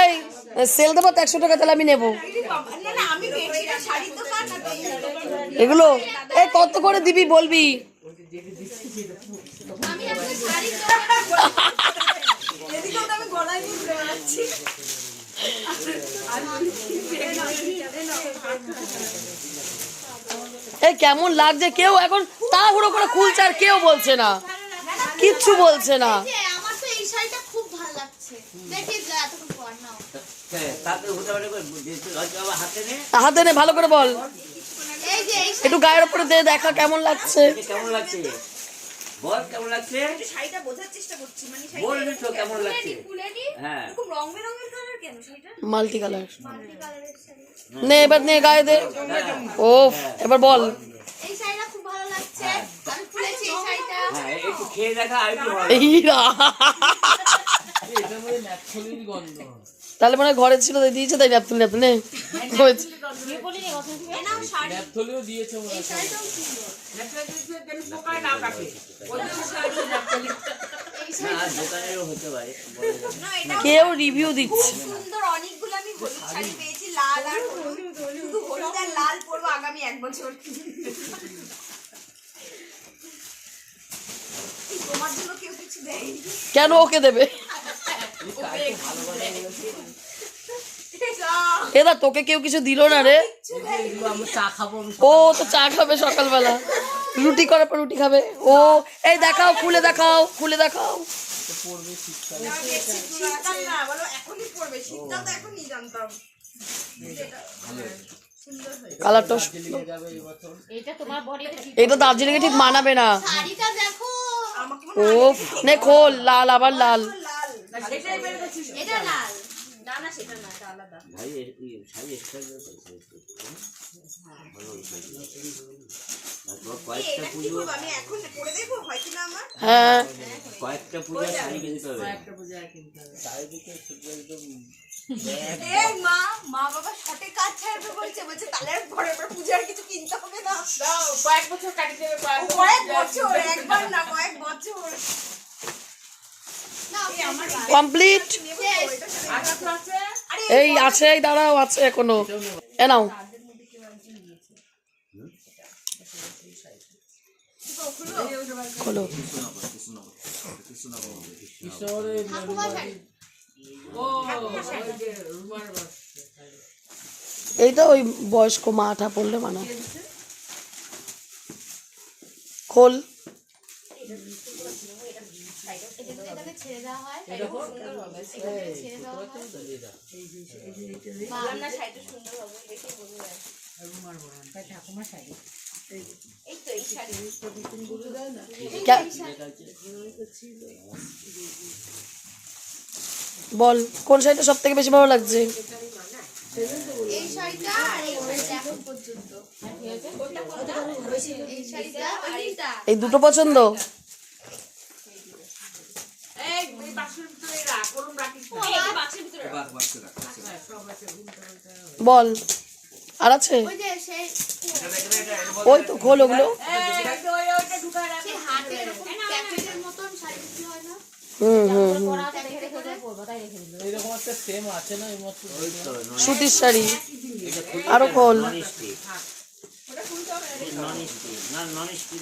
এই সেল দেবো তো 100 টাকা, তাহলে আমি নেবো এগুলো। এই কত করে দিবি বলবি? এই কেমন লাগছে? কেউ এখন তাড়াহুড়ো করে খুলছে আর কেউ বলছে না, কিচ্ছু বলছে না। আমার তো এই শাড়িটা খুব ভালো লাগছে, দেখি এতক্ষণ পর নাও। হাতে নে, ভালো করে বল। এই যে একটু গায়ের উপরে দিয়ে দেখা কেমন লাগছে। কেমন লাগছে বল, কেমন লাগছে? শাড়িটা বোঝার চেষ্টা করছি, মানে বলবি তো কেমন লাগছে। হ্যাঁ, এরকম রং বেরঙের কালার কেন শাড়িটা? Multi colour. নে এবার নে গায়ে দে। ও এবার বল। এই শাড়িটা খুব ভালো লাগছে, আমি খুলেছি এই শাড়িটা। হ্যাঁ, একটু খেয়ে দেখা আর একটু ভালো। তাহলে মানে ঘরে ছিল তাই দিয়েছে, তাই ন্যাপথুলি ন্যাপথুলি হয়েছে। কেউ রিভিউ দিচ্ছে। সুন্দর অনেকগুলো আমি হলুদ শাড়ি পেয়েছি, লাল আর হলুদ, শুধু হলুদ আর লাল পরবো আগামী 1 বছর। তোমার জন্য কেউ কিছু দেয়? কেন ওকে দেবে? এদা তোকে কেউ কিছু দিল না রে? ও তো চা খাবে সকালবেলা, রুটি করার পর রুটি খাবে ও। এই দেখাও, খুলে দেখাও, খুলে দেখাও। শীতকাল না বলো, এখনই পরবে। শীতকাল তো এখনই জানতাম। কালারটা এটা দার্জিলিং এ ঠিক মানাবে না। শাড়িটা দেখো, ও নে খোল, লাল আবার লাল। এটা লাল। না না, সেটা না, এটা আলাদা। ভাই এই শাড়ি স্টাইল কয়েকটা পুজো, আমি এখন পরে দেখবো হয় কিনা আমার। হ্যাঁ কয়েকটা পুজো শাড়ি কিনতে হবে। এই মা বাবা শটে কাজ ছাড়বে বলছে তাহলে আর পরে পূজার কিছু কিনতে হবে না। কয়েক বছর কাটি দেবে, কয়েক বছর, একবার না কয়েক বছর। কমপ্লিট। এই আছে, এই দাঁড়াও, আছে এখনো। এ নাও। খোলো। এইটা ওই বয়স্ক মাঠা পড়লে মানা। খোল। ছেড়ে দেওয়া হয়, বল কোন শাড়িটা সব থেকে বেশি ভালো লাগছে? এই শাড়িটা আর এই শাড়িটা এখন পর্যন্ত। এই শাড়িটা আর এইটা, এই দুটো পছন্দ। বল আর আছে? ওই যে সেই ওই তো খোল ওগুলো। সেই হাতে এরকম ক্যাপেটের মতন শাড়িগুলো হয় না? সুতির শাড়ি আরো খোল। Non stick, non stick.